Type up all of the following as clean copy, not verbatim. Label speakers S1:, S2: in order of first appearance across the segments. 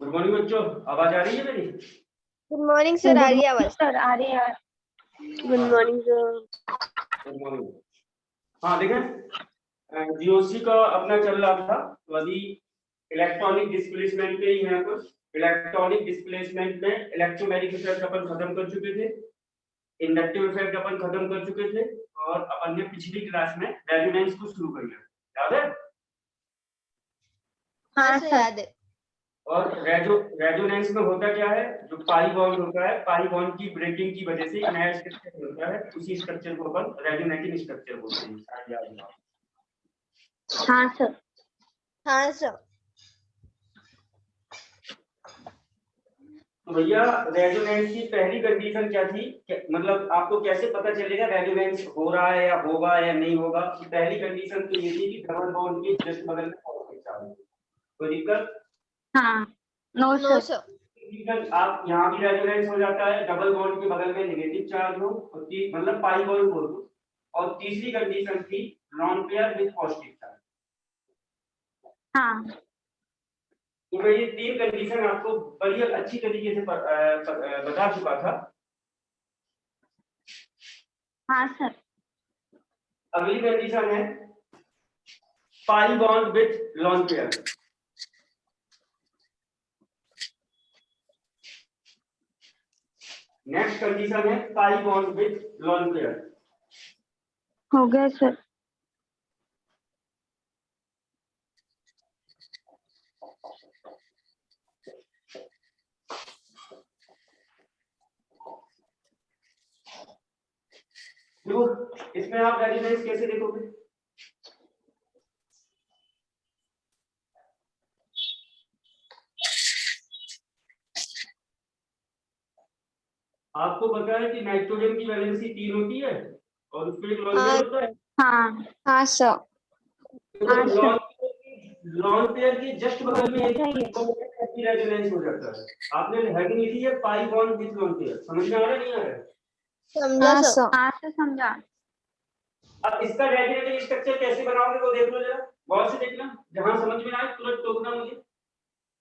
S1: Good morning बच्चों, आवाज आ रही है मेरी?
S2: गुड मॉर्निंग सर, आ रही है आवाज?
S3: सर आ रही है।
S2: Good morning sir.
S1: Good morning. हाँ देखें, जीओसी का अपना चल रहा था, तो अभी इलेक्ट्रॉनिक डिस्प्लेसमेंट पे ही है कुछ। इलेक्ट्रॉनिक डिस्प्लेसमेंट में इलेक्ट्रोमैग्नेटिक इफेक्ट अपन खत्म कर चुके थे, इंडक्टिव इफेक्ट अपन खत्म कर चुके थे, और अपन ने पिछली क्लास में रेजोनेंस को शुरू कर लिया, याद है?
S2: हाँ सर, याद है।
S1: और रेजोनेंस में होता क्या है, जो पाई बॉन्ड होता है, पाई बॉन्ड की ब्रेकिंग की वजह से नया स्ट्रक्चर होता है, उसी स्ट्रक्चर को अपन रेजोनेटिंग स्ट्रक्चर बोलते हैं, शायद याद हो।
S3: हाँ सर।
S2: हाँ सर।
S1: तो भैया रेजोनेंस की पहली कंडीशन क्या थी, मतलब आपको कैसे पता चलेगा रेजोनेंस हो रहा है या होगा या नहीं होगा? तो पहली कंडीशन तो ये थी कि डबल बॉन्ड के जस्ट बगल में पॉजिटिव चार्ज हो। कोई दिक्कत?
S3: हाँ, नो
S2: नो
S3: सर।
S2: सर।
S1: आप यहाँ भी रेजोनेंस हो जाता है, डबल बॉन्ड के बगल में नेगेटिव चार्ज हो, और मतलब पाई बॉन्ड बोल दो। और तीसरी कंडीशन थी lone pair with positive charge.
S3: हाँ
S1: तो मैं ये तीन कंडीशन आपको बड़ी अच्छी तरीके से बता चुका था।
S3: हाँ सर।
S1: अगली कंडीशन है pi bond with lone pair. Next condition है pi bond with lone pair.
S3: हो गया सर।
S1: देखो इसमें आप रेजोनेंस कैसे देखोगे? आपको पता है कि नाइट्रोजन की वैलेंसी 3 होती है और उसमें एक लॉन पेयर होता है।
S3: हाँ हाँ सर।
S1: लॉन पेयर के जस्ट बगल में एक रेजोनेंस हो जाता है। आपने हेडिंग लिखी है pi bond with lone pair, समझ में आ रहा है नहीं आ रहा है?
S2: समझा सर।
S3: हाँ सर, समझा।
S1: अब इसका रेजोनेटिंग स्ट्रक्चर कैसे बनाओगे वो देख लो जरा, गौर से देखना, जहां समझ में आए तुरंत टोकना मुझे।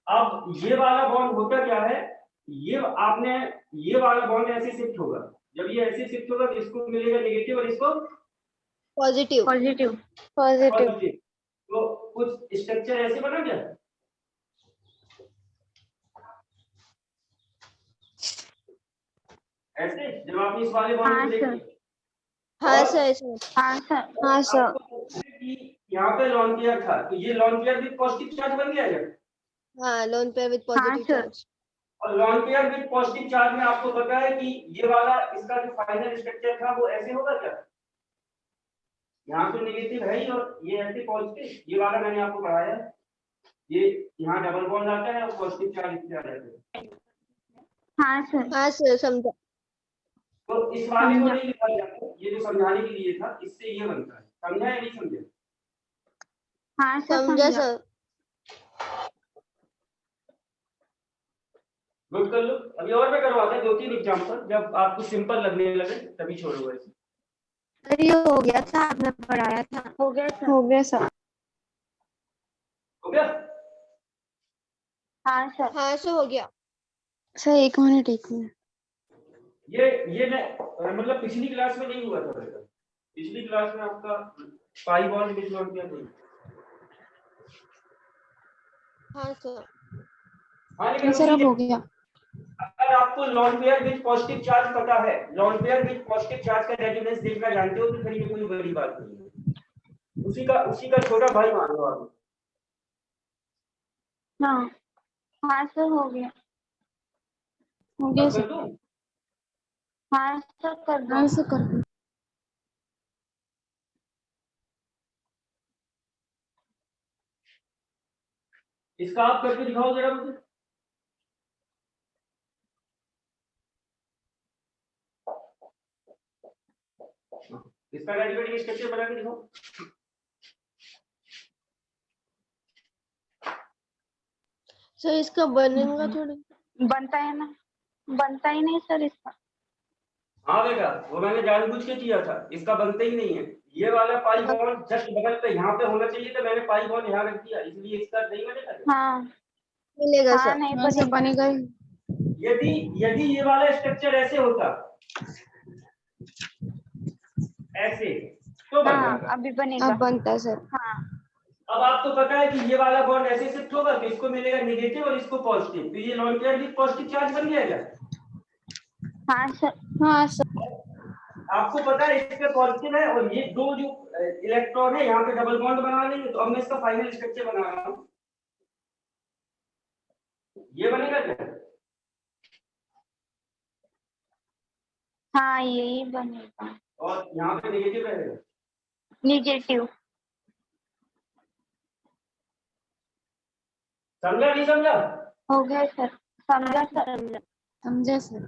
S1: अब ये वाला बॉन्ड होता क्या है, ये वाला बॉन्ड ऐसे शिफ्ट होगा, जब ये ऐसे शिफ्ट होगा तो इसको मिलेगा नेगेटिव और इसको
S2: पॉजिटिव।
S3: पॉजिटिव।
S1: पॉजिटिव। तो कुछ स्ट्रक्चर ऐसे बना क्या? ऐसे जब आपने इस वाले बॉन्ड को देखा।
S2: हाँ सर।
S3: हाँ सर।
S2: हाँ सर।
S1: यहाँ पे लॉन पेयर था, तो ये lone pair with positive charge बन गया क्या?
S2: हाँ, लोन पेयर विद
S3: हाँ
S2: पॉजिटिव
S3: सर।
S2: चार्ज।
S1: और lone pair with positive charge में आपको पता है कि ये वाला इसका जो फाइनल स्ट्रक्चर था वो ऐसे होगा क्या? यहाँ तो नेगेटिव है ही और ये ऐसे पॉजिटिव, ये वाला मैंने आपको पढ़ाया, ये यहाँ डबल बॉन्ड आता है और पॉजिटिव चार्ज इससे आ जाते हैं।
S3: हाँ सर।
S2: हाँ सर, समझा।
S1: तो इस वाले को नहीं लिखा जाता, ये जो समझाने के लिए था, इससे ये बनता है। समझा या नहीं समझे?
S3: हाँ सर,
S2: समझा सर।
S1: नोट कर लो, अभी और मैं करवाता है 2-3 एग्जांपल, जब आपको सिंपल लगने लगे तभी छोड़ूंगा इसे।
S2: अरे ये हो गया था, आपने पढ़ाया था।
S3: हो गया सर।
S2: हो गया सर।
S1: हो गया?
S3: हाँ सर।
S2: हाँ सर, हो गया
S3: सर। एक मिनट।
S1: ये मैं मतलब पिछली क्लास में नहीं हुआ था बेटा, पिछली क्लास में आपका पाई बॉन्ड विद लॉन पेयर नहीं।
S2: हाँ सर।
S1: हाँ लेकिन
S3: सर अब हो गया।
S1: अगर आपको lone pair with positive charge पता है, lone pair with positive charge का रेजोनेंस देखना जानते हो, तो फिर ये कोई बड़ी बात नहीं है, उसी का छोटा भाई मान लो आप।
S3: हाँ हाँ सर, हो गया। हो गया सर। हाँ सर, कर दो। हाँ सर, कर दो।
S1: इसका आप करके दिखाओ जरा मुझे। इसका रेजोनेटिंग स्ट्रक्चर बना के दिखाओ।
S2: सर इसका बनेगा थोड़ी।
S3: बनता है ना, बनता ही नहीं सर इसका।
S1: हाँ बेटा, वो मैंने जानबूझ के किया था, इसका बनता ही नहीं है। ये वाला पाई बॉन्ड जस्ट बगल पे यहाँ पे होना चाहिए था, मैंने पाई बॉन्ड यहाँ रख दिया, इसलिए इसका नहीं बनेगा।
S3: हाँ
S2: मिलेगा
S3: हाँ
S2: सर।
S3: नहीं
S2: हाँ सर,
S3: बनेगा।
S2: बनेगा।
S1: यदि यदि ये वाला स्ट्रक्चर ऐसे होता, ऐसे, तो बन
S3: हाँ
S1: जाता।
S3: अभी बनेगा।
S2: अब बनता है सर।
S3: हाँ
S1: अब आपको पता है कि ये वाला बॉन्ड ऐसे शिफ्ट होगा तो इसको मिलेगा नेगेटिव और इसको पॉजिटिव, तो ये लॉन पेयर भी पॉजिटिव चार्ज बन जाएगा।
S3: हाँ सर।
S2: हाँ सर।
S1: आपको पता है इस पे पॉजिटिव है और ये दो जो इलेक्ट्रॉन है यहाँ पे डबल बॉन्ड बना लेंगे, तो अब मैं इसका फाइनल स्ट्रक्चर बना रहा हूँ। ये बनेगा क्या?
S3: हाँ यही बनेगा।
S1: और यहाँ पे नेगेटिव रहेगा।
S3: निगेटिव।
S1: समझा नहीं समझा?
S3: हो गया सर। समझा सर।
S2: समझा सर।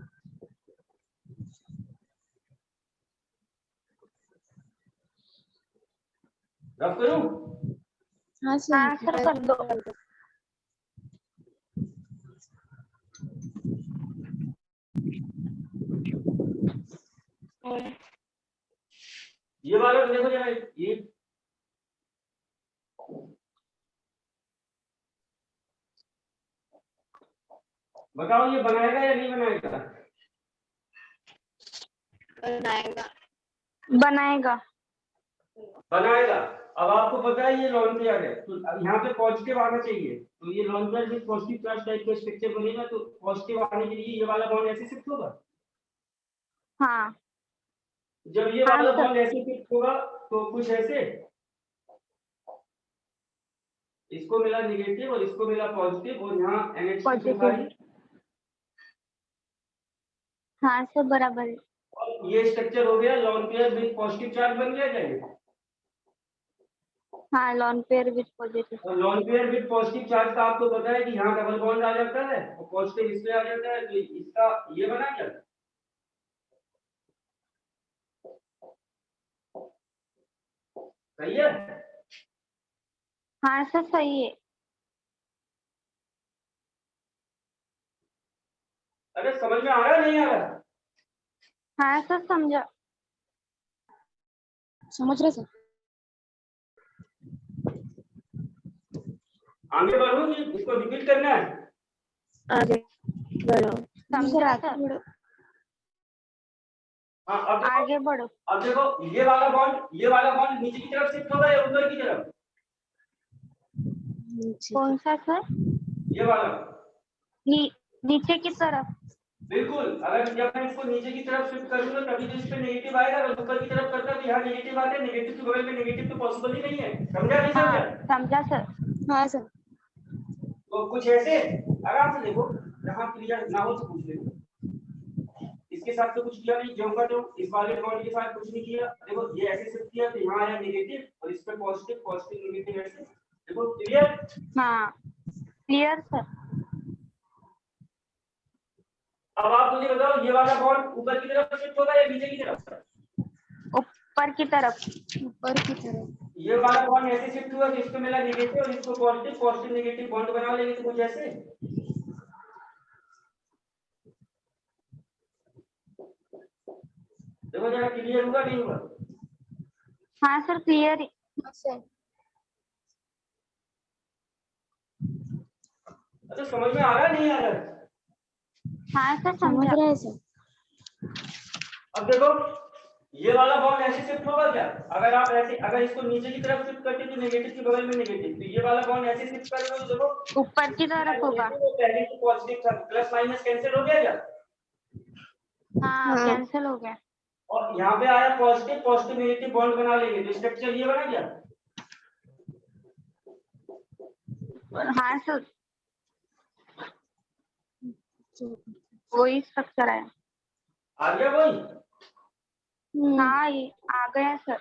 S1: रब करूँ?
S2: हाँ सर।
S3: हाँ सर कर दो।
S1: ये वाला तो देखो जरा, ये बताओ ये बनाएगा या नहीं बनाएगा?
S2: बनाएगा।
S3: बनाएगा।
S1: बनाएगा। अब आपको पता है ये लॉन पेयर है, तो अब यहाँ पे पॉजिटिव आना चाहिए, तो ये lone pair with positive charge type का स्ट्रक्चर बनेगा, तो पॉजिटिव आने के लिए ये वाला बॉन्ड ऐसे शिफ्ट होगा।
S3: हाँ
S1: जब ये
S3: हाँ
S1: वाला
S3: सर।
S1: बॉन्ड ऐसे शिफ्ट होगा तो कुछ ऐसे, इसको मिला नेगेटिव और इसको मिला पॉजिटिव और यहाँ NH2
S3: पॉजिटिव। हाँ सर बराबर है।
S1: और ये स्ट्रक्चर हो गया lone pair with positive charge बन गया क्या ये?
S3: हाँ लॉन पेयर विथ पॉजिटिव।
S1: और lone pair with positive charge का आपको पता है कि यहाँ डबल बॉन्ड आ जाता है और पॉजिटिव इसमें आ जाता है, तो इसका ये बना क्या? सही है?
S3: हाँ सर सही है।
S1: अरे समझ में आ रहा है नहीं आ रहा?
S3: हाँ सर समझा।
S2: समझ रहे सर।
S1: आगे बढ़ो कि इसको रिपीट करना है?
S2: आगे बढ़ो।
S3: समझा सर।
S2: बढ़ो।
S1: हाँ अब देखो,
S3: आगे बढ़ो।
S1: अब देखो ये वाला बॉन्ड नीचे की तरफ शिफ्ट होगा या ऊपर की तरफ?
S3: कौन सा सर?
S1: ये वाला
S3: नीचे की तरफ।
S1: बिल्कुल, अगर जब मैं इसको नीचे की तरफ शिफ्ट करूंगा तभी तो इस पे नेगेटिव आएगा, अगर ऊपर की तरफ करता तो यहाँ नेगेटिव आता है, नेगेटिव के बगल में नेगेटिव तो पॉसिबल ही नहीं है। समझा नहीं
S3: हाँ
S1: समझा?
S3: समझा सर।
S2: हाँ सर।
S1: तो कुछ ऐसे आराम से देखो, जहाँ क्लियर ना हो तो पूछ लेना। इसके साथ तो कुछ किया नहीं, जो का जो इस वाले बॉन्ड के साथ कुछ नहीं किया। देखो ये ऐसे शिफ्ट किया तो यहाँ आया नेगेटिव और इस पे पॉजिटिव, पॉजिटिव नेगेटिव ऐसे। देखो क्लियर?
S3: हाँ क्लियर सर।
S1: अब आप मुझे बताओ ये वाला बॉन्ड ऊपर की तरफ शिफ्ट होगा या नीचे की तरफ?
S3: ऊपर की तरफ।
S2: ऊपर की तरफ।
S1: ये वाला बॉन्ड ऐसे शिफ्ट हुआ कि इसको मिला नेगेटिव और इसको पॉजिटिव, पॉजिटिव नेगेटिव बॉन्ड बना लेंगे तो कुछ ऐसे। देखो जरा क्लियर हुआ नहीं हुआ?
S3: हाँ सर क्लियर।
S2: हाँ सर।
S1: अच्छा समझ में आ रहा है नहीं आ रहा है?
S3: हाँ सर
S2: समझ
S3: समझा।
S2: रहे हैं सर।
S1: अब देखो ये वाला बॉन्ड ऐसे शिफ्ट होगा क्या? अगर आप ऐसे, अगर इसको नीचे की तरफ शिफ्ट करते तो नेगेटिव के बगल में नेगेटिव, तो ये वाला बॉन्ड ऐसे शिफ्ट करेंगे तो देखो
S3: ऊपर की तरफ होगा।
S1: पहले तो पॉजिटिव था, प्लस माइनस कैंसिल हो गया क्या?
S3: हाँ कैंसिल हो गया।
S1: और यहाँ पे आया पॉजिटिव, पॉजिटिव नेगेटिव बॉन्ड बना लेंगे तो स्ट्रक्चर ये बना क्या?
S3: हाँ सर वही स्ट्रक्चर है।
S1: आ गया कोई?
S3: हाँ ये आ गया सर।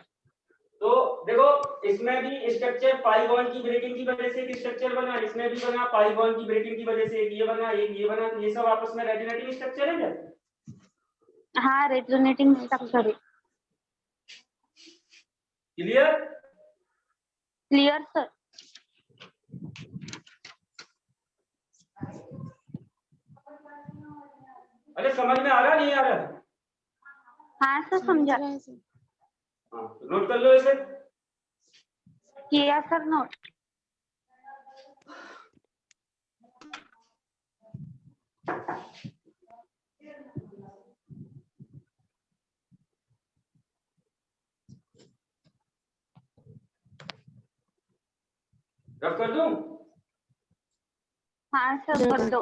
S1: तो देखो इसमें भी स्ट्रक्चर पाई बॉन्ड की ब्रेकिंग की वजह से एक स्ट्रक्चर बना, इसमें भी बना पाई बॉन्ड की ब्रेकिंग की वजह से एक ये बना, एक ये बना, तो ये सब आपस में रेजोनेटिंग स्ट्रक्चर है क्या?
S3: हाँ रेजोनेटिंग स्ट्रक्चर है।
S1: क्लियर?
S3: Clear sir.
S1: अरे समझ में आ रहा नहीं आ रहा?
S3: हाँ सर समझा।
S1: हाँ नोट कर लो इसे।
S3: किया सर नोट।
S1: रफ कर दूं?
S3: हाँ सर कर दो।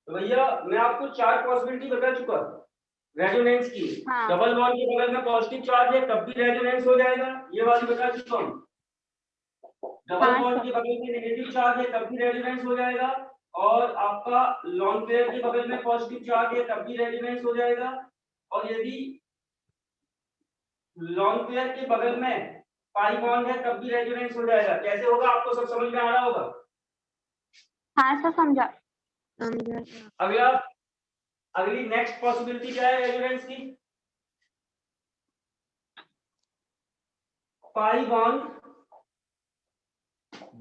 S1: तो भैया मैं आपको 4 पॉसिबिलिटी बता चुका रेजोनेंस की।
S3: हाँ।
S1: डबल बॉन्ड के बगल में पॉजिटिव चार्ज है तब भी रेजोनेंस हो जाएगा, ये वाली बता चुका हूँ। डबल
S3: हाँ,
S1: बॉन्ड
S3: सर।
S1: के बगल में नेगेटिव चार्ज है तब भी रेजोनेंस हो जाएगा, और आपका लॉन्ग पेयर के बगल में पॉजिटिव चार्ज है तब भी रेजोनेंस हो जाएगा, और यदि लॉन्ग पेयर के बगल में पाई बॉन्ड है तब भी रेजोनेंस हो जाएगा। कैसे होगा आपको सब समझ में आ रहा होगा?
S3: हाँ सर समझा।
S1: अगला, अगली नेक्स्ट पॉसिबिलिटी क्या है रेजोनेंस की? Pi bond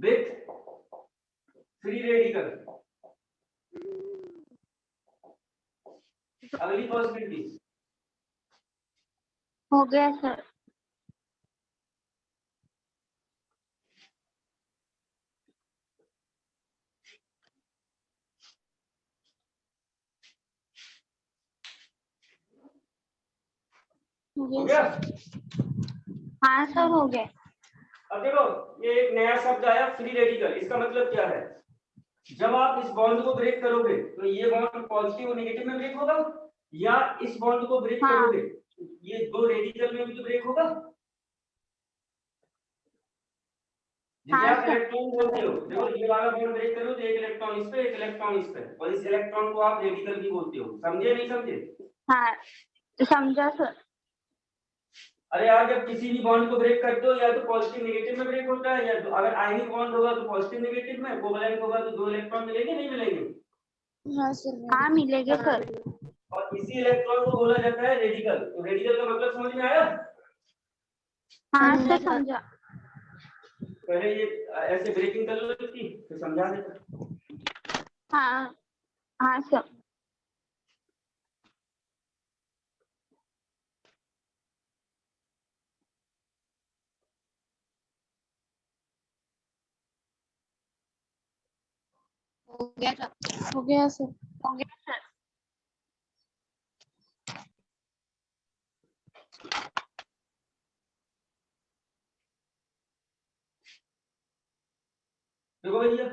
S1: with free radical. अगली पॉसिबिलिटी
S3: हो गया सर।
S1: हो गया?
S3: हाँ सर हो गया।
S1: अब देखो ये एक नया शब्द आया फ्री रेडिकल। इसका मतलब क्या है? जब आप इस बॉन्ड को ब्रेक करोगे तो ये बॉन्ड पॉजिटिव और नेगेटिव में ब्रेक होगा, या इस बॉन्ड को ब्रेक
S3: हाँ।
S1: करोगे ये दो रेडिकल में भी तो ब्रेक होगा। जिसे
S3: हाँ
S1: आप
S3: सर।
S1: इलेक्ट्रॉन बोलते हो। देखो ये वाला बॉन्ड ब्रेक करो तो एक इलेक्ट्रॉन इस पे एक इलेक्ट्रॉन इस पे, और इस इलेक्ट्रॉन को आप रेडिकल भी बोलते हो। समझे नहीं समझे?
S3: हाँ समझा सर।
S1: अरे यार जब किसी भी बॉन्ड को ब्रेक करते हो या तो पॉजिटिव नेगेटिव में ब्रेक होता है, या तो अगर आयनिक बॉन्ड होगा तो पॉजिटिव नेगेटिव में, कोवैलेंट होगा तो दो इलेक्ट्रॉन मिलेंगे नहीं मिलेंगे?
S2: हाँ सर।
S3: हाँ मिलेगा सर।
S1: और इसी इलेक्ट्रॉन को बोला जाता है रेडिकल। तो रेडिकल का मतलब समझ में आया?
S3: हाँ सर समझा।
S1: पहले ये ऐसे ब्रेकिंग कर लो इसकी, फिर समझा देता।
S3: हाँ हाँ सर।
S2: हो गया सर। हो गया सर।
S3: हो गया सर।
S1: देखो भैया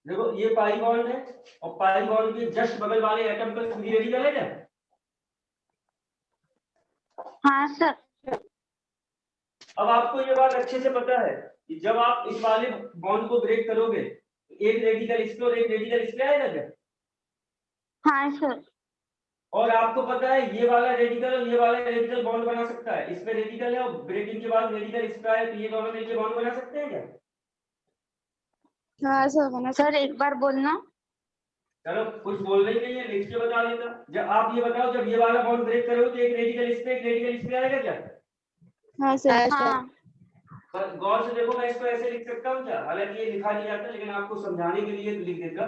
S1: देखो ये पाई बॉन्ड है, और पाई बॉन्ड के जस्ट बगल वाले एटम पर फ्री रेडिकल है क्या?
S3: हाँ सर।
S1: अब आपको ये बात अच्छे से पता है कि जब आप इस वाले बॉन्ड को ब्रेक करोगे तो एक रेडिकल इस पे और एक रेडिकल इस पे आएगा क्या?
S3: हाँ सर।
S1: और आपको पता है ये वाला रेडिकल और ये वाला रेडिकल बॉन्ड बना सकता है। इस पे रेडिकल है और ब्रेकिंग के बाद रेडिकल इस पे आए तो ये दोनों मिलकर बॉन्ड बना सकते हैं क्या?
S2: हाँ सर बना
S3: सर एक बार बोलना।
S1: चलो कुछ बोल रही नहीं है, लिख के बता देता। जब आप ये बताओ जब ये वाला बॉन्ड ब्रेक करोगे तो एक रेडिकल इस पे एक रेडिकल इस पे आएगा क्या?
S2: हाँ सर।
S3: हाँ।
S1: पर गौर से देखो मैं इसको ऐसे लिख सकता हूँ क्या? हालांकि ये लिखा नहीं जाता लेकिन आपको समझाने के लिए लिख देता।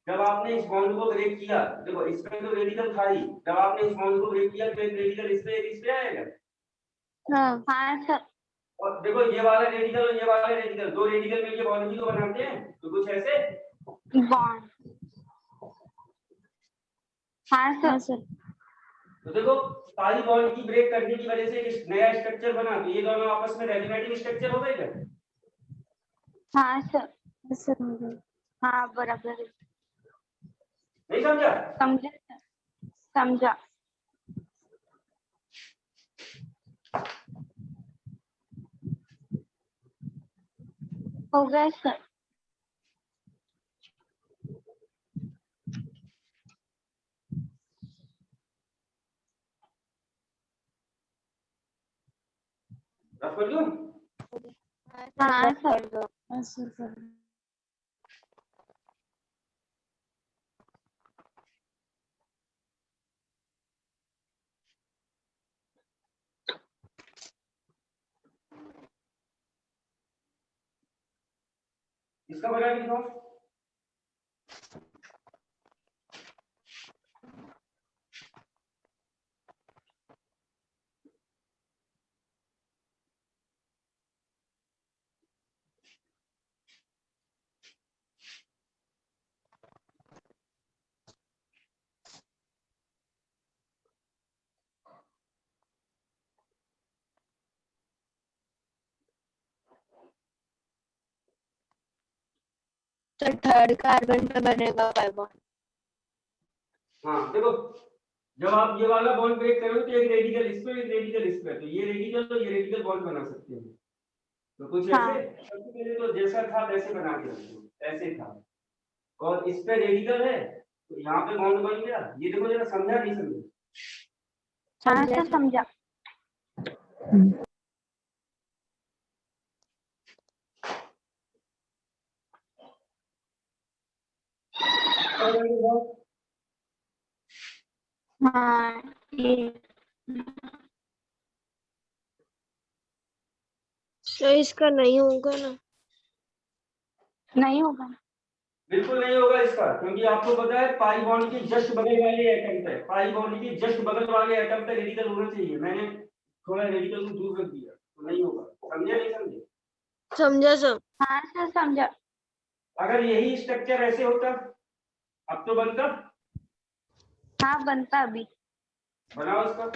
S1: जब आपने इस बॉन्ड को ब्रेक किया, देखो इसमें तो रेडिकल था ही, जब आपने इस बॉन्ड को ब्रेक किया तो एक रेडिकल इस पे एक इस पे आएगा।
S2: हाँ
S3: हाँ सर।
S1: और देखो ये वाला रेडिकल और ये वाला रेडिकल, दो रेडिकल मिलकर बॉन्ड भी तो बनाते हैं, तो कुछ ऐसे।
S3: बॉन्ड। हाँ
S2: हाँ
S3: सर।
S2: सर।
S1: तो देखो पाई बॉन्ड की ब्रेक करने की वजह से एक नया स्ट्रक्चर बना, तो ये दोनों आपस में रेजोनेटिंग स्ट्रक्चर हो गए क्या?
S3: हाँ सर।
S2: हाँ सर हो गया।
S3: हाँ बराबर है।
S1: नहीं समझा?
S3: समझा सर। समझा। हो गया सर।
S1: रफ कर दूं?
S3: हाँ सर।
S2: हाँ सर कर दो।
S1: इसका बना के दिखाओ।
S2: तो थर्ड कार्बन पे बनेगा पाई बॉन्ड।
S1: हाँ देखो, जब आप ये वाला बॉन्ड ब्रेक करोगे तो एक रेडिकल इस पे, एक रेडिकल इस पे, तो ये रेडिकल तो ये रेडिकल बॉन्ड बना सकते हैं। तो कुछ
S3: हाँ।
S1: ऐसे सबसे पहले तो जैसा था वैसे बना के रखो, ऐसे था, और इस पे रेडिकल है तो यहाँ पे बॉन्ड बन गया। ये देखो जरा, समझा नहीं समझा?
S3: हाँ सर समझा। हाँ ये
S2: तो इसका नहीं होगा ना?
S3: नहीं होगा।
S1: बिल्कुल नहीं होगा इसका, क्योंकि आपको पता है पाई बॉन्ड के जस्ट बगल वाले एटम पे, पाई बॉन्ड के जस्ट बगल वाले एटम पे रेडिकल होना चाहिए। मैंने थोड़ा रेडिकल को दूर रख दिया तो नहीं होगा। समझे नहीं समझे?
S2: समझा सब।
S3: हाँ सर समझा।
S1: अगर यही स्ट्रक्चर ऐसे होता अब तो बनता।
S3: हाँ बनता अभी।
S1: बनाओ इसका।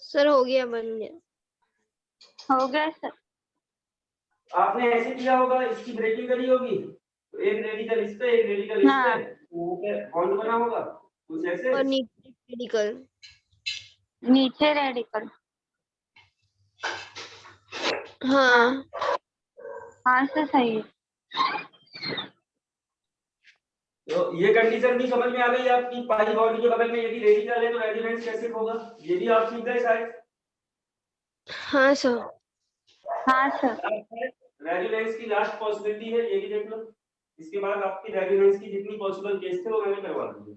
S2: सर हो गया, बन गया।
S3: हो गया सर।
S1: आपने ऐसे किया होगा, इसकी ब्रेकिंग करी होगी तो एक रेडिकल इस पे, एक रेडिकल इस पे,
S3: हाँ।
S1: वो पे बॉन्ड बना होगा कुछ ऐसे।
S2: और नीचे रेडिकल।
S3: नीचे रेडिकल।
S2: हाँ।
S3: हाँ सर सही है।
S1: तो ये कंडीशन भी समझ में आ गई आपकी। पाई बॉन्ड के बगल में यदि रेडिकल है तो रेजोनेंस कैसे होगा, ये भी आप सीख गए शायद।
S2: हाँ सर।
S3: हाँ सर।
S1: रेजोनेंस की लास्ट पॉसिबिलिटी है, ये भी देख लो। इसके बाद आपकी रेजोनेंस की जितनी पॉसिबल केस थे वो मैंने करवा दिए।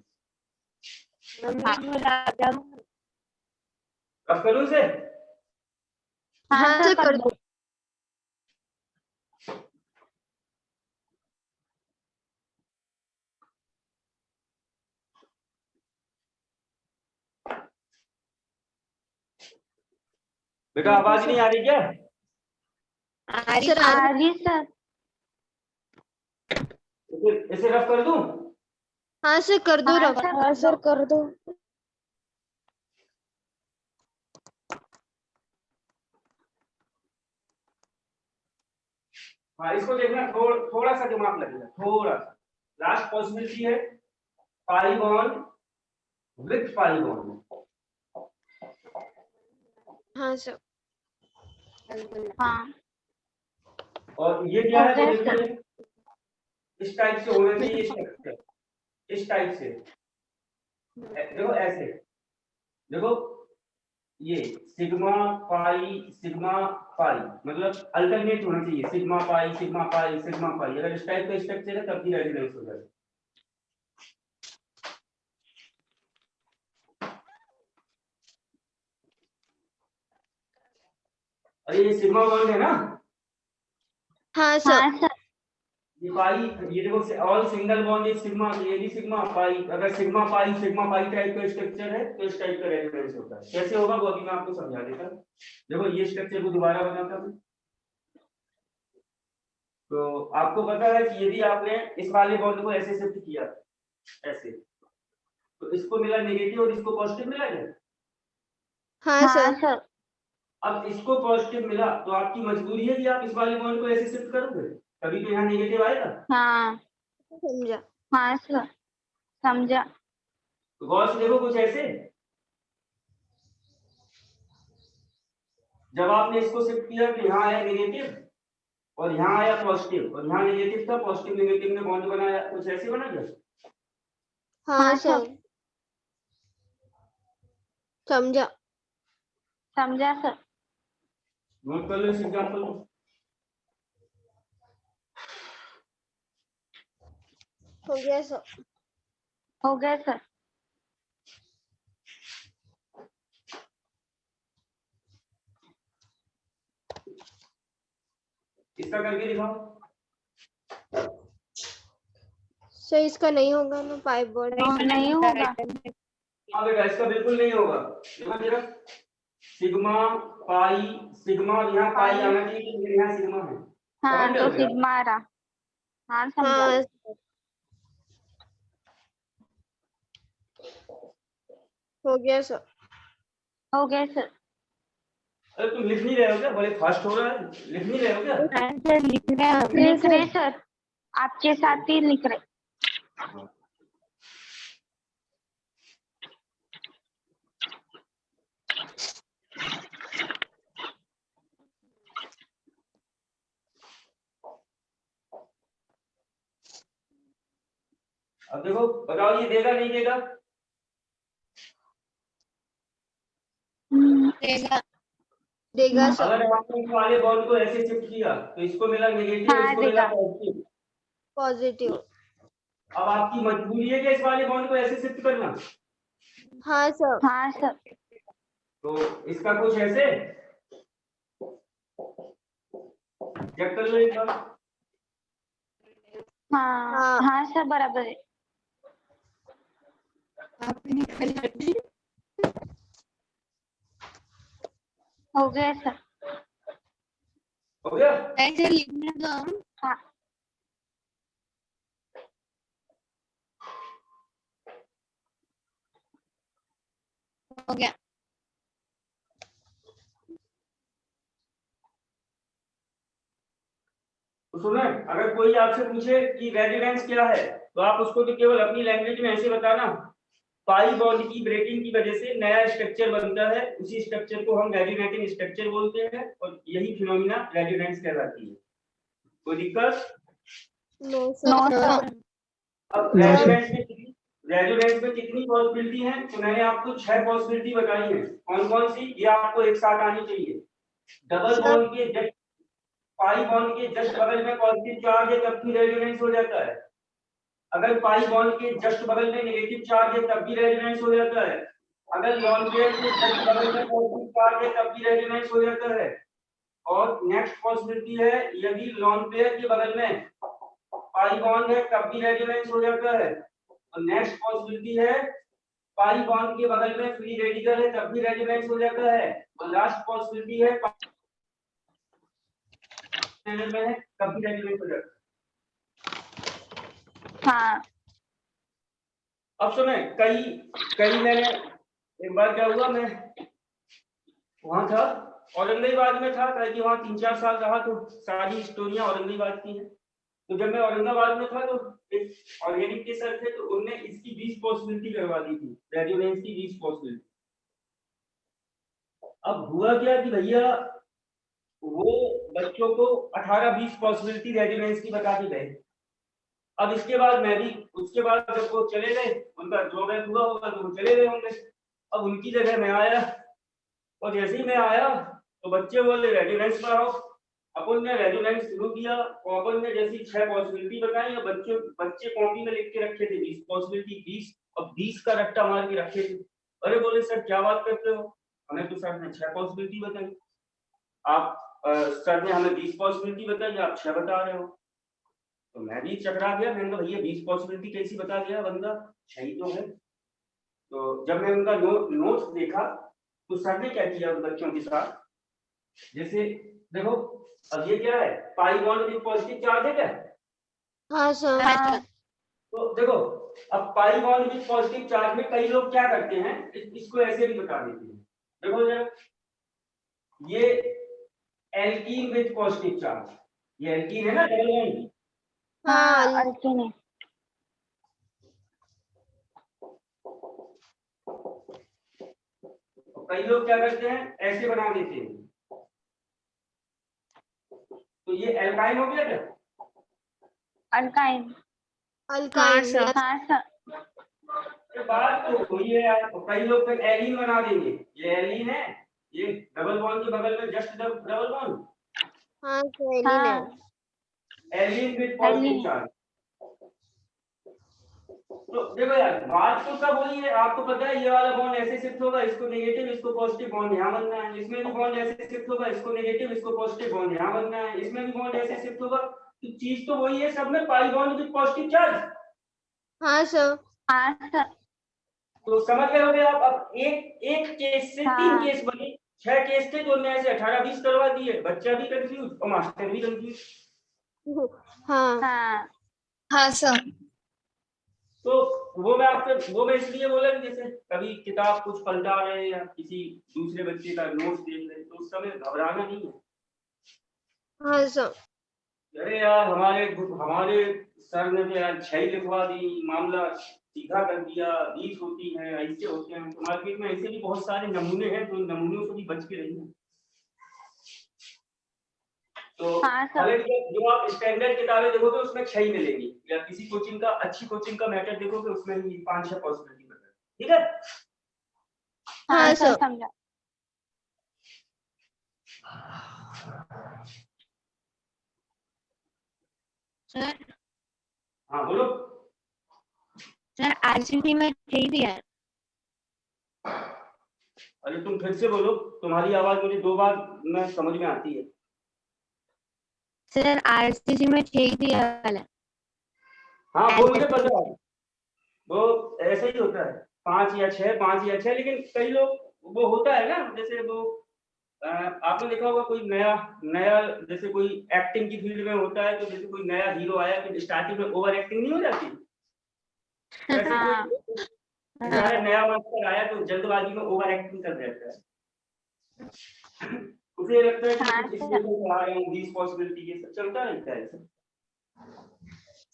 S1: अब करूं से?
S3: हाँ
S2: हाँ
S3: सर
S2: सर
S3: कर
S2: कर
S3: दो।
S2: दो।
S1: बेटा आवाज नहीं आ रही क्या?
S2: सर
S3: आ रही सर।
S1: इसे रफ कर दूं?
S2: हाँ सर कर दो।
S3: हाँ
S2: रफ
S3: सर
S2: हाँ सर कर दो।
S1: हाँ इसको देखना, थोड़ा सा दिमाग लगेगा, थोड़ा सा। लास्ट पॉसिबिलिटी है pi bond with pi bond.
S2: हाँ सर।
S3: हाँ
S1: और ये क्या
S3: हो
S1: है तो
S3: गया
S1: देखो,
S3: सर।
S1: ये इस टाइप से होना चाहिए स्ट्रक्चर, इस टाइप से। देखो ऐसे, देखो ये सिग्मा पाई सिग्मा पाई, मतलब अल्टरनेट होना चाहिए, sigma pi sigma pi sigma pi. अगर इस टाइप का स्ट्रक्चर है तब भी रेजोनेंस हो जाएगा। अरे ये सिग्मा बॉन्ड है ना,
S2: हाँ सर।
S3: हाँ सर।
S1: ये पाई, ये देखो all single bond is sigma, ये भी सिग्मा पाई। अगर सिग्मा पाई टाइप का स्ट्रक्चर है तो इस टाइप का रेजोनेंस होता है। कैसे होगा वो अभी मैं आपको समझा देता हूं। देखो ये स्ट्रक्चर को दोबारा बनाता हूं। तो आपको पता है कि यदि आपने इस वाले बॉन्ड को ऐसे शिफ्ट किया ऐसे, तो इसको मिला नेगेटिव और इसको पॉजिटिव मिला क्या?
S2: हाँ
S3: हाँ
S2: सर।
S3: सर।
S1: अब इसको पॉजिटिव मिला तो आपकी मजबूरी है कि आप इस वाले बॉन्ड को ऐसे शिफ्ट करोगे, तभी तो यहाँ नेगेटिव आएगा।
S3: हाँ।
S2: समझा।
S3: हाँ सर समझा।
S1: तो गौर से देखो कुछ ऐसे, जब आपने इसको शिफ्ट किया तो यहाँ आया नेगेटिव और यहाँ आया पॉजिटिव, और यहाँ नेगेटिव था, पॉजिटिव नेगेटिव ने बॉन्ड बनाया, कुछ ऐसे बना क्या?
S2: हाँ
S3: हाँ
S2: सर।
S3: सर
S2: समझा।
S3: समझा सर।
S1: नोट कर लो इस एग्जांपल को।
S2: हो गया सर।
S3: हो गया सर।
S1: इसका करके दिखाओ।
S2: सर इसका नहीं होगा ना, पाइप बॉन्ड
S3: नहीं होगा।
S1: हाँ बेटा इसका बिल्कुल नहीं होगा। देखो जरा सिग्मा पाई, सिग्मा यहाँ पाई आना चाहिए लेकिन यहाँ सिग्मा है।
S3: हाँ
S1: समझ रहे
S3: तो
S1: हो क्या?
S3: सिग्मा रहा। हाँ समझा।
S2: हाँ हो गया सर।
S3: हो गया सर।
S1: अरे तुम लिख नहीं रहे हो क्या? बड़े फास्ट हो रहा है, लिख नहीं रहे हो क्या?
S3: लिख रहे सर, आपके साथ ही लिख रहे।
S1: अब देखो बताओ ये देगा नहीं देगा?
S2: देगा देगा सर।
S1: अगर आपने इस वाले बॉल को ऐसे शिफ्ट किया तो इसको मिला नेगेटिव,
S3: हाँ,
S1: इसको मिला
S3: देगा।
S1: पॉजिटिव।
S2: पॉजिटिव।
S1: अब आपकी मजबूरी है कि इस वाले बॉल को ऐसे शिफ्ट करना।
S2: हाँ सर।
S3: हाँ सर।
S1: तो इसका कुछ ऐसे चेक कर लो एक बार।
S3: हाँ
S2: हाँ।
S3: हाँ सर बराबर है। हो गया सर।
S1: हो गया?
S2: ऐसे लिखने दो।
S3: हाँ
S2: हो गया।
S1: तो सुनो, अगर कोई आपसे पूछे कि रेजोनेंस क्या है तो आप उसको तो केवल अपनी लैंग्वेज में ऐसे बताना, पाई बॉन्ड की ब्रेकिंग की वजह से नया स्ट्रक्चर बनता है, उसी स्ट्रक्चर को हम रेजोनेटिंग स्ट्रक्चर बोलते हैं और यही फिनोमिना रेजोनेंस कहलाती है। कोई दिक्कत?
S2: No
S3: no
S2: sir.
S3: सर।
S1: अब रेजोनेंस में कितनी पॉसिबिलिटी है? तो मैंने आपको 6 पॉसिबिलिटी बताई है। कौन कौन सी? ये आपको एक साथ आनी चाहिए। Double
S2: sir.
S1: बॉन्ड के जस्ट, पाई बॉन्ड के जस्ट बगल में पॉजिटिव चार्ज है तब भी रेजोनेंस हो जाता है। अगर पाई बॉन्ड के जस्ट बगल में नेगेटिव चार्ज है तब भी रेजोनेंस हो जाता है। अगर लॉन पेयर के जस्ट बगल में पॉजिटिव चार्ज है तब भी रेजोनेंस हो जाता है। और नेक्स्ट पॉसिबिलिटी है यदि लॉन पेयर के बगल में पाई बॉन्ड है तब भी रेजोनेंस हो जाता है। और नेक्स्ट पॉसिबिलिटी है पाई बॉन्ड के बगल में फ्री रेडिकल है तब भी रेजोनेंस हो जाता है। और लास्ट पॉसिबिलिटी है में है तब भी रेजोनेंस हो जाता है।
S3: हाँ
S1: अब सुने, कई कई मैंने एक बार क्या हुआ, मैं वहां था औरंगाबाद में था, कि वहां 3-4 साल रहा तो सारी स्टोरियां औरंगाबाद की हैं। तो जब मैं औरंगाबाद में था तो एक ऑर्गेनिक के सर थे, तो उनने इसकी 20 पॉसिबिलिटी करवा दी थी, रेजोनेंस की 20 पॉसिबिलिटी। अब हुआ क्या कि भैया वो बच्चों को 18-20 पॉसिबिलिटी रेजोनेंस की बता के गए। अब इसके बाद मैं भी, उसके बाद जब वो चले गए, उनका जॉब है हुआ होगा तो वो चले गए होंगे। अब उनकी जगह मैं आया और जैसे ही मैं आया तो बच्चे बोले रेजोनेंस पढ़ाओ। अपन ने रेजोनेंस शुरू किया और अपन ने जैसी 6 पॉसिबिलिटी बताई और बच्चे कॉपी में लिख के रखे थे 20 पॉसिबिलिटी 20। अब 20 का रट्टा मार के रखे थे। अरे बोले सर क्या बात करते हो, हमें तो सर ने 6 पॉसिबिलिटी बताई, आप सर ने हमें 20 पॉसिबिलिटी बताई, आप 6 बता रहे हो। तो मैं भी चकरा गया, मैंने कहा भैया 20 पॉसिबिलिटी कैसी बता दिया बंदा, 6 ही तो है। तो जब मैं उनका नोट्स देखा तो सर ने क्या किया उन बच्चों के साथ, जैसे देखो अब ये क्या है, pi bond with positive charge है क्या?
S2: हाँ सर।
S3: हाँ
S1: तो देखो अब पाई बॉन्ड विद पॉजिटिव चार्ज में कई लोग क्या करते हैं, इसको ऐसे भी बता देते हैं। देखो जरा, ये एल्कीन विद पॉजिटिव चार्ज, ये एल्कीन है ना, डबल बॉन्ड।
S3: हाँ अल्कीन है।
S1: कई लोग क्या करते हैं ऐसे बना देते हैं। तो ये एल्काइन हो गया क्या?
S3: अल्काइन।
S2: अल्काइन।
S3: हाँ सर।
S1: ये बात तो हुई है यार, तो कई लोग फिर एलीन बना देंगे, ये एलीन है, ये डबल बॉन्ड के बगल में जस्ट डबल बॉन्ड,
S2: हाँ सर एलिन है।
S3: हाँ
S1: एलीन विद पॉजिटिव
S3: एलीन।
S1: चार्ज। तो देखो यार, बात तो सब वही है, आपको पता है ये वाला बॉन्ड ऐसे शिफ्ट होगा, इसको नेगेटिव इसको पॉजिटिव बॉन्ड यहाँ बनना है, इसमें भी बॉन्ड ऐसे शिफ्ट होगा, इसको नेगेटिव इसको पॉजिटिव बॉन्ड यहाँ बनना है, इसमें भी बॉन्ड ऐसे शिफ्ट होगा। तो चीज तो वही है, सब में पाई बॉन्ड विद पॉजिटिव चार्ज।
S2: हाँ सर।
S3: हाँ सर।
S1: तो समझ गए होगे आप। अब एक एक केस से 3 केस बने, 6 केस थे, तो मैं ऐसे 18-20 करवा दिए, बच्चा भी कंफ्यूज और मास्टर भी कंफ्यूज।
S2: हाँ
S3: हाँ
S4: हाँ सर।
S1: तो वो मैं इसलिए बोला कि जैसे कभी किताब कुछ पलटा रहे हैं या किसी दूसरे बच्चे का नोट्स देख रहे हैं, तो उस समय घबराना नहीं है।
S2: हाँ सर।
S1: अरे यार, हमारे सर ने तो यार 6 लिखवा दी, मामला सीधा कर दिया, 20 होती है, ऐसे होते हैं। तो मार्केट में ऐसे भी बहुत सारे नमूने हैं, तो इन नमूनों से भी बच के रहिए। तो जो आप स्टैंडर्ड किताबें देखोगे उसमें 6 ही मिलेंगी, या किसी कोचिंग का अच्छी कोचिंग का मैटर देखोगे उसमें भी 5-6 पॉसिबिलिटी मिलेगी। ठीक है?
S3: हाँ सर,
S2: सर।
S3: समझा।
S4: सर
S1: हाँ बोलो।
S4: सर आरसीटी में ठीक दिया है।
S1: अरे तुम फिर से बोलो, तुम्हारी आवाज मुझे 2 बार में समझ में आती है।
S4: सर आरसीटी में ठीक दिया है।
S1: हाँ वो मुझे पता है, वो ऐसे ही होता है, 5 या 6, लेकिन कई लोग वो होता है ना, जैसे वो आपने देखा होगा कोई नया नया जैसे कोई एक्टिंग की फील्ड में होता है, तो जैसे कोई नया हीरो आया तो स्टार्टिंग में ओवर एक्टिंग नहीं हो जाती, वैसे कोई बेचारा नया मास्टर आया तो जल्दबाजी में ओवर एक्टिंग कर देता है, उसे लगता है कि इसमें तो पढ़ा रहे हैं 20 पॉसिबिलिटी, ये सब चलता रहता है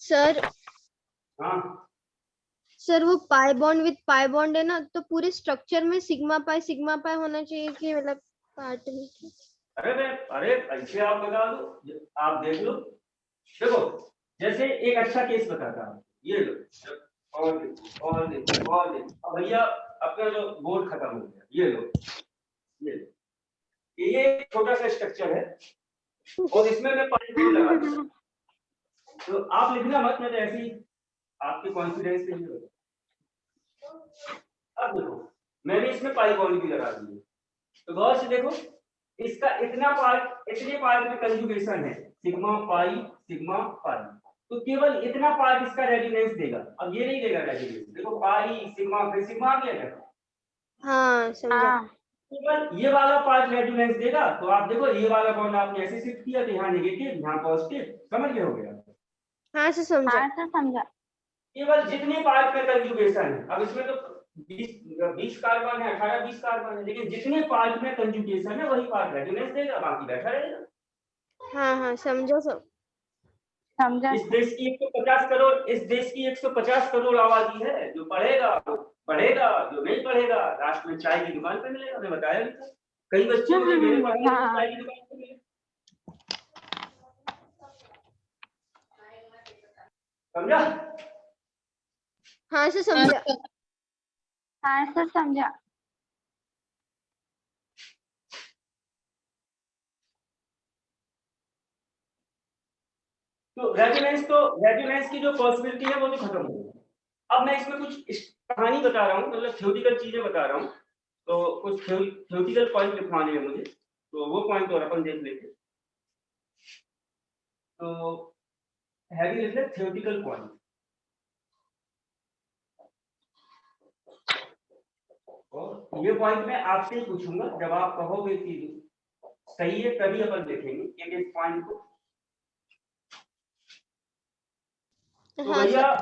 S2: सर।
S1: हाँ
S2: सर वो पाई बॉन्ड विद पाई बॉन्ड है ना, तो पूरे स्ट्रक्चर में सिग्मा पाई होना चाहिए कि मतलब पार्ट में?
S1: अरे ऐसे आप बता दो, आप देख लो। देखो जैसे एक अच्छा केस बताता हूँ, ये लो और देखो और देखो और देखो। अब भैया अपना जो बोर्ड खत्म हो गया, ये लो ये छोटा सा स्ट्रक्चर है और इसमें मैं पानी नहीं लगा दूँ, तो आप लिखना मत, मैं तो ऐसे ही आपके कॉन्फिडेंस से ही होगा। अब देखो मैंने इसमें पाई बॉन्ड भी लगा दी है, तो गौर से देखो इसका इतने पार्ट में कंजुगेशन है, सिग्मा पाई, तो केवल इतना पार्ट इसका रेजोनेंस देगा, अब ये नहीं देगा रेजोनेंस। देखो पाई सिग्मा फिर सिग्मा आ गया क्या?
S2: हाँ समझा।
S1: केवल ये वाला पार्ट रेजोनेंस देगा, तो आप देखो ये वाला बॉन्ड आपने ऐसे शिफ्ट किया, तो यहाँ नेगेटिव यहाँ पॉजिटिव, समझ गए हो गया?
S2: हाँ सर समझा।
S3: हाँ सर, समझा।
S1: केवल जितने पार्ट में कंजुगेशन है, अब इसमें तो 20 कार्बन है, 18-20 कार्बन है, लेकिन जितने पार्ट में कंजुगेशन है वही पार्ट रेजोनेंस देगा, बाकी बैठा रहेगा।
S2: हाँ हाँ समझा सर।
S3: समझा।
S1: इस देश की 150 करोड़ आबादी है, जो पढ़ेगा वो पढ़ेगा, जो नहीं पढ़ेगा लास्ट में चाय की दुकान पे मिलेगा। मैं बताया भी था, कई बच्चे मुझे मेरे पढ़ाने चाय की दुकान पे मिले। समझा?
S2: हाँ सर समझा।
S3: हाँ सर, समझा।
S1: तो रेजोनेंस की जो पॉसिबिलिटी है वो तो खत्म हो गई। अब मैं इसमें कुछ कहानी बता रहा हूँ, मतलब थ्योरेटिकल चीजें बता रहा हूँ, तो कुछ थ्योरेटिकल पॉइंट लिखवाने हैं मुझे, तो वो पॉइंट और अपन देख लेते। तो हैवी लिख ले थ्योरेटिकल पॉइंट, और ये पॉइंट मैं आपसे ही पूछूंगा, जब आप कहोगे कि सही है तभी अपन देखेंगे एक पॉइंट को। तो
S2: हाँ
S1: भैया
S2: सर।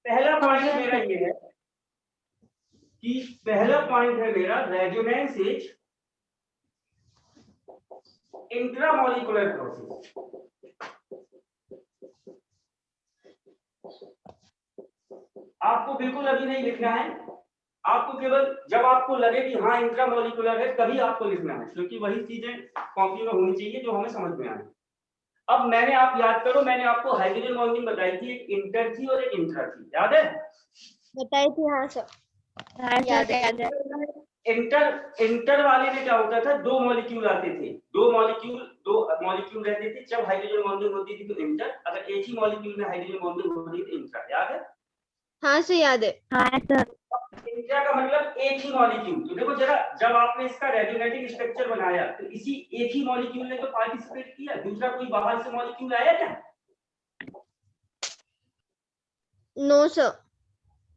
S1: पहला पॉइंट मेरा ये है कि पहला पॉइंट है मेरा, रेजोनेंस इज इंट्रामॉलिक्यूलर प्रोसेस। आपको बिल्कुल अभी नहीं लिखना है, आपको केवल जब आपको लगे कि हाँ इंट्रामॉलिक्यूलर है तभी आपको लिखना है, क्योंकि वही चीजें कॉपी में होनी चाहिए जो हमें समझ में आए। अब मैंने, आप याद करो, मैंने आपको हाइड्रोजन बॉन्डिंग बताई थी, एक इंटर थी और एक इंट्रा थी, याद है?
S2: बताई थी। हाँ सर।
S4: हाँ सर याद है।
S1: इंटर वाले में क्या होता था, 2 मॉलिक्यूल आते थे, 2 मॉलिक्यूल रहते थे। जब हाइड्रोजन बॉन्डिंग होती थी तो इंटर, अगर एक ही मॉलिक्यूल में हाइड्रोजन बॉन्डिंग हो रही थी इंट्रा, याद है?
S2: हाँ सर याद है।
S4: हाँ सर।
S1: इंट्रा का मतलब एक ही मॉलिक्यूल। तो देखो जरा, जब आपने इसका रेजोनेटिंग स्ट्रक्चर बनाया तो इसी एक ही मॉलिक्यूल ने तो पार्टिसिपेट किया, दूसरा कोई बाहर से मॉलिक्यूल आया क्या?
S2: No sir.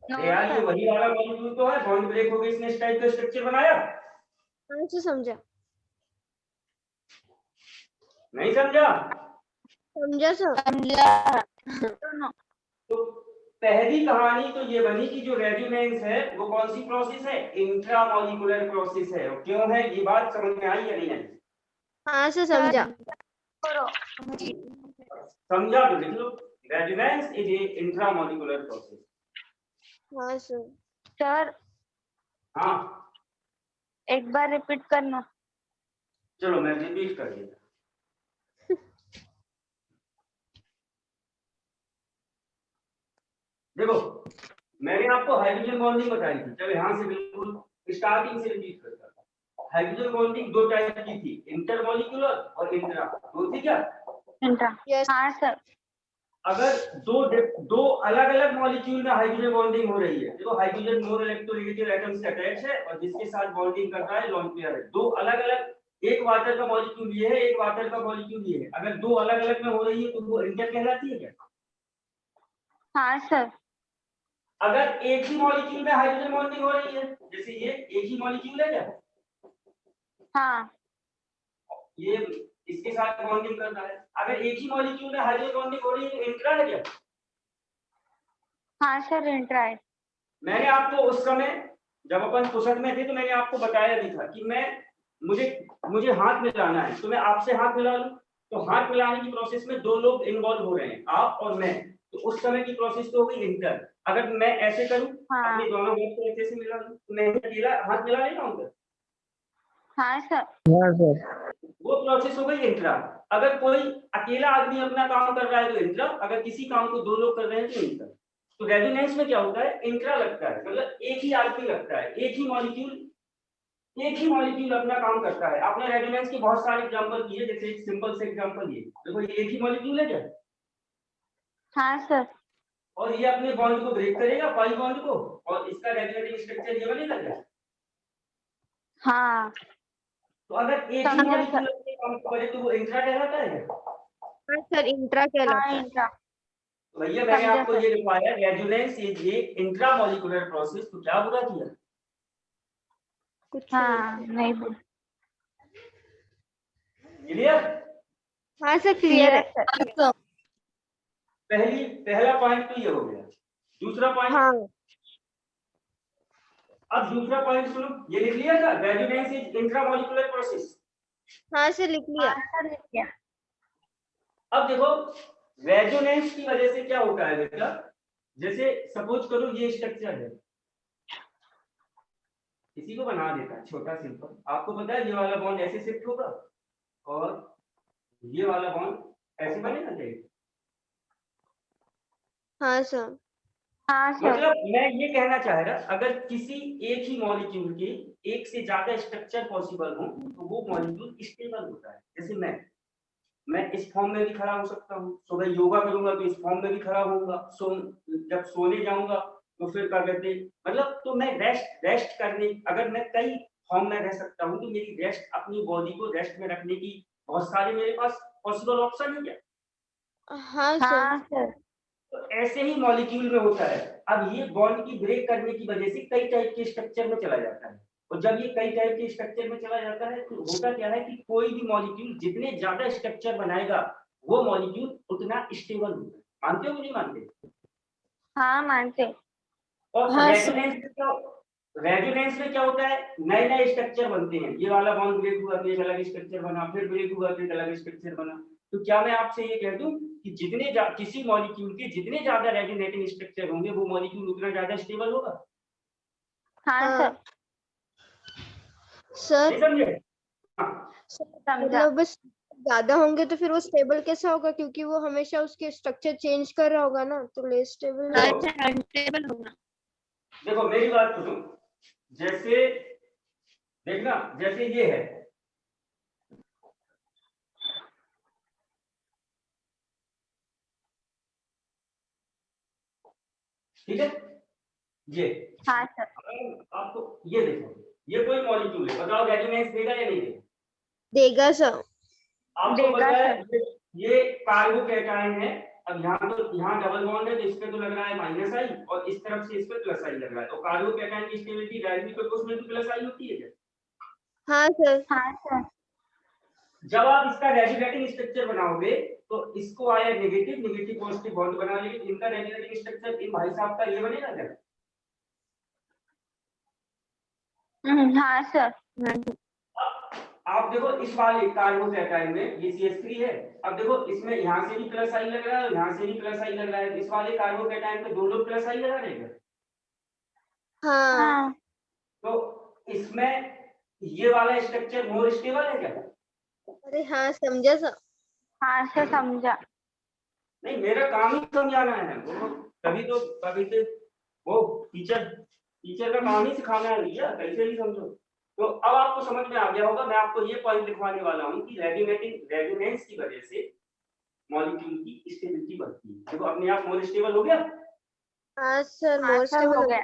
S1: अरे यार, ये वही वाला मॉलिक्यूल तो है, बॉन्ड ब्रेक हो गई, इसने इस टाइप का स्ट्रक्चर बनाया।
S2: हाँ सर समझा।
S1: नहीं समझा?
S2: समझा सर।
S4: समझा।
S1: तो पहली कहानी तो ये बनी कि जो रेजोनेंस है वो कौन सी प्रोसेस है? इंट्रामॉलिक्यूलर प्रोसेस है। और क्यों है, ये बात समझ में आई या नहीं आई?
S2: हाँ सर समझा।
S1: समझा तो लिख लो, resonance is a intramolecular process.
S2: हाँ सर।
S3: सर
S1: हाँ
S3: एक बार रिपीट करना।
S1: चलो मैं रिपीट कर देता। देखो, मैंने आपको हाइड्रोजन बॉन्डिंग बताई थी, चलो यहाँ से बिल्कुल स्टार्टिंग से रिपीट करता था। हाइड्रोजन बॉन्डिंग दो टाइप की थी, इंटरमॉलिक्यूलर और इंट्रा। दो थी क्या?
S3: इंट्रा।
S2: यस।
S3: हाँ सर।
S1: अगर दो अलग अलग मॉलिक्यूल में हाइड्रोजन बॉन्डिंग हो रही है, देखो हाइड्रोजन मोर इलेक्ट्रोनेगेटिव एटम से अटैच है और जिसके साथ बॉन्डिंग करता है लोन पेयर है। दो अलग अलग, एक वाटर का मॉलिक्यूल ये है, एक वाटर का मॉलिक्यूल ये है। अगर दो अलग अलग में हो रही है तो वो इंटर कहलाती है क्या?
S3: हाँ सर।
S1: अगर एक ही मॉलिक्यूल में हाइड्रोजन बॉन्डिंग हो रही है, जैसे ये एक ही मॉलिक्यूल है क्या,
S3: हाँ
S1: ये इसके साथ बॉन्डिंग करता है, अगर एक ही मॉलिक्यूल में हाइड्रोजन बॉन्डिंग हो रही है तो इंट्रा है क्या?
S3: हाँ सर इंट्रा है।
S1: मैंने आपको उस समय जब अपन पुसट में थे तो मैंने आपको बताया भी था कि मैं मुझे मुझे हाथ मिलाना है, तो मैं आपसे हाथ मिला लूं, तो हाथ मिलाने की प्रोसेस में दो लोग इन्वॉल्व हो रहे हैं, आप और मैं, तो उस समय की प्रोसेस तो हो गई इंटर। अगर मैं ऐसे करूं,
S3: हाँ
S1: अपने दोनों हाथ को ऐसे से मिला लूं, तो मैं अकेला हाथ मिला नहीं पाऊंगा,
S3: हाँ सर।
S1: वो प्रोसेस हो गई इंट्रा। अगर कोई अकेला आदमी अपना काम कर रहा है तो इंट्रा, अगर किसी काम को दो लोग कर रहे हैं तो इंटर। तो रेजोनेंस में क्या होता है, इंट्रा लगता है, मतलब एक ही आदमी लगता है, एक ही मॉलिक्यूल अपना काम करता है। आपने रेजोनेंस के बहुत सारे एग्जांपल दिए, जैसे एक सिंपल से एग्जांपल ये देखो, ये एक ही मॉलिक्यूल है क्या,
S3: हाँ सर।
S1: और ये अपने बॉन्ड को ब्रेक करेगा, पाई बॉन्ड को, और इसका रेगुलेटिंग स्ट्रक्चर ये बनेगा क्या?
S3: हाँ
S1: तो अगर एक ही
S3: समझा
S1: मॉलिक्यूल
S3: सर।
S1: अपने काम करे तो वो इंट्रा कहलाता है क्या?
S2: हाँ सर इंट्रा कहलाता
S3: हाँ
S2: है।
S3: इंट्रा।
S1: तो भैया मैंने
S3: समझा
S1: आपको
S3: सर।
S1: ये बताया, resonance is a intramolecular process. तो क्या बुरा किया?
S2: कुछ
S3: हाँ
S2: नहीं।
S3: नहीं बोल।
S1: क्लियर?
S2: हाँ सर क्लियर है।
S3: सर।
S1: पहला पॉइंट तो ये हो गया। दूसरा पॉइंट,
S2: हाँ।
S1: अब दूसरा पॉइंट सुनो, ये लिख लिया था, रेजोनेंस इज इंट्रामॉलिक्यूलर प्रोसेस।
S2: हाँ सर लिख लिया।
S3: हाँ सर लिख लिया।
S1: अब देखो, रेजोनेंस की वजह से क्या होता है बेटा, जैसे सपोज करो ये स्ट्रक्चर है, किसी को बना देता है छोटा सिंपल, आपको पता है ये वाला बॉन्ड ऐसे शिफ्ट होगा और ये वाला बॉन्ड ऐसे बनेगा क्या?
S2: हाँ सर।
S3: हाँ सर।
S1: मतलब मैं ये कहना चाह रहा, अगर किसी एक ही मॉलिक्यूल के एक से ज्यादा स्ट्रक्चर पॉसिबल हो तो वो मॉलिक्यूल स्टेबल होता है। जैसे मैं इस फॉर्म में भी खड़ा हो सकता हूँ, सुबह योगा करूंगा तो इस फॉर्म में भी खड़ा होऊंगा, जब सोने जाऊंगा तो फिर क्या कहते, मतलब तो मैं रेस्ट करने, अगर मैं कई फॉर्म में रह सकता हूँ तो मेरी रेस्ट, अपनी बॉडी को रेस्ट में रखने की बहुत सारे मेरे पास पॉसिबल ऑप्शन है क्या?
S2: हाँ सर।
S3: हाँ सर।
S1: तो ऐसे ही मॉलिक्यूल में होता है। अब ये बॉन्ड की ब्रेक करने की वजह से कई टाइप के स्ट्रक्चर में चला जाता है, और जब ये कई टाइप के स्ट्रक्चर में चला जाता है तो होता क्या है कि कोई भी मॉलिक्यूल जितने ज्यादा स्ट्रक्चर बनाएगा वो मॉलिक्यूल उतना स्टेबल होता है। मानते हो कि नहीं मानते?
S3: हाँ मानते।
S1: और
S2: हाँ
S1: रेजोनेंस में क्या होता है, नए नए स्ट्रक्चर बनते हैं, ये वाला बॉन्ड ब्रेक हुआ तो एक अलग स्ट्रक्चर बना, फिर ब्रेक हुआ तो एक अलग स्ट्रक्चर बना। तो क्या मैं आपसे ये कह दूं कि किसी मॉलिक्यूल के जितने ज्यादा रेजोनेटिंग स्ट्रक्चर होंगे वो मॉलिक्यूल उतना ज्यादा स्टेबल होगा?
S3: हाँ सर।
S2: सर।
S1: नहीं समझे? हाँ,
S3: समझा।
S2: मतलब बस ज्यादा होंगे तो फिर वो स्टेबल कैसे होगा, क्योंकि वो हमेशा उसके स्ट्रक्चर चेंज कर रहा होगा ना, तो लेस स्टेबल
S4: हाँ
S2: होगा।
S4: सर अनस्टेबल होगा।
S1: देखो मेरी बात सुनो, जैसे देखना, जैसे ये है, ठीक है, ये
S3: हाँ सर।
S1: आपको ये देखो, ये कोई मॉलिक्यूल है, बताओ रेजोनेंस देगा या नहीं देगा?
S2: देगा सर।
S1: आपको
S3: देगा
S1: पता है
S3: सर।
S1: ये कार्बोकैटायन है। अब यहाँ डबल बॉन्ड है तो इस पे तो लग रहा है माइनस आई और इस तरफ से इस पे प्लस आई लग रहा है, तो कार्बोकैटायन की stability directly proportional to plus I होती है क्या?
S2: हाँ सर।
S3: हाँ सर।
S1: जब आप इसका रेजोनेटिंग स्ट्रक्चर बनाओगे तो इसको आया नेगेटिव नेगेटिव पॉजिटिव बॉन्ड बना, लेकिन इनका रेजोनेटिंग स्ट्रक्चर इन भाई साहब का ये बनेगा क्या?
S3: हाँ सर।
S1: आप देखो इस वाले कार्बोकैटायन में ये CH3 है, अब देखो इसमें यहाँ से भी प्लस आई लग रहा है और यहाँ से भी प्लस आई लग रहा है, इस वाले कार्बोकैटायन पे दोनों प्लस आई लगा रहेगा।
S2: हाँ
S3: हाँ
S1: तो इसमें ये वाला स्ट्रक्चर मोर स्टेबल है क्या?
S2: अरे हाँ समझा सर।
S3: हाँ सर समझा।
S1: नहीं, मेरा काम ही समझाना है वो, तभी तो वो टीचर का काम ही सिखाना है भैया, कैसे ही समझो। तो अब आपको समझ में आ गया होगा, मैं आपको ये पॉइंट लिखवाने वाला हूँ कि रेजोनेंस की वजह से मॉलिक्यूल की स्टेबिलिटी बढ़ती है। देखो अपने आप मोर स्टेबल हो गया।
S2: हाँ सर
S3: हाँ
S2: मोर
S3: सर
S2: स्टेबल
S3: हो
S2: हो
S3: गया।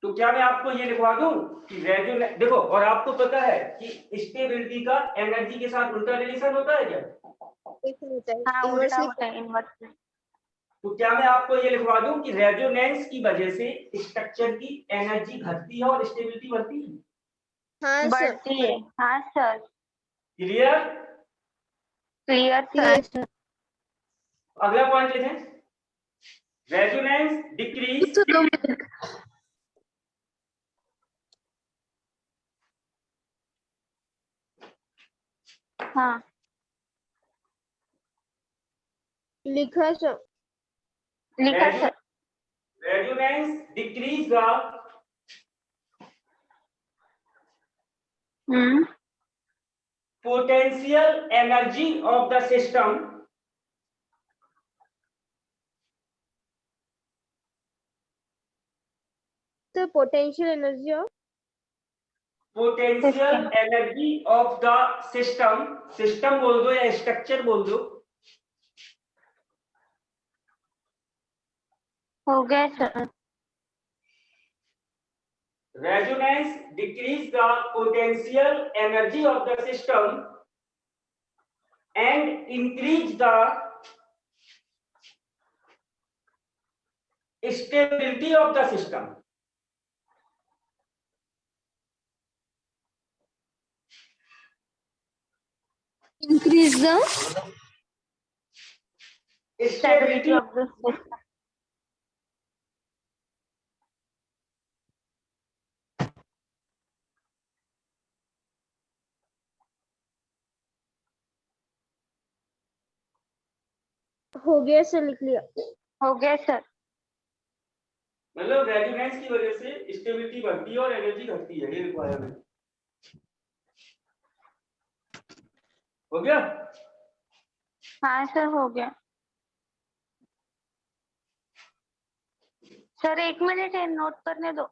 S1: तो क्या मैं आपको ये लिखवा दूं कि रेजोनेंस देखो, और आपको पता है कि स्टेबिलिटी का एनर्जी के साथ उल्टा रिलेशन होता है क्या?
S3: हाँ उल्टा
S2: इनवर्सली।
S3: होता है, इनवर्स।
S1: तो क्या मैं आपको ये लिखवा दूं कि रेजोनेंस की वजह से स्ट्रक्चर की एनर्जी घटती है और स्टेबिलिटी बढ़ती है?
S2: हाँ सर।
S3: बढ़ती है। हाँ sir.
S1: Clear?
S3: Clear
S2: clear.
S3: Sir.
S1: अगला पॉइंट लिखें, रेजोनेंस डिक्रीज
S3: हाँ
S2: लिखा सर।
S3: लिखा sir.
S1: Resonance decrease the potential energy of the system
S2: sir potential energy of
S1: potential energy of the system, system बोल दो या स्ट्रक्चर बोल दो।
S3: हो गया sir.
S1: Resonance decrease the potential energy of the system and increase the stability of the system.
S2: Increase the
S3: stability
S1: Stability
S3: of the system.
S2: हो गया sir, लिख लिया।
S3: हो गया सर।
S1: मतलब रेजोनेंस की वजह से स्टेबिलिटी बढ़ती है और एनर्जी घटती है, ये लिखवाया मैंने। हो गया?
S3: हाँ सर हो गया। सर 1 मिनट है, नोट करने दो।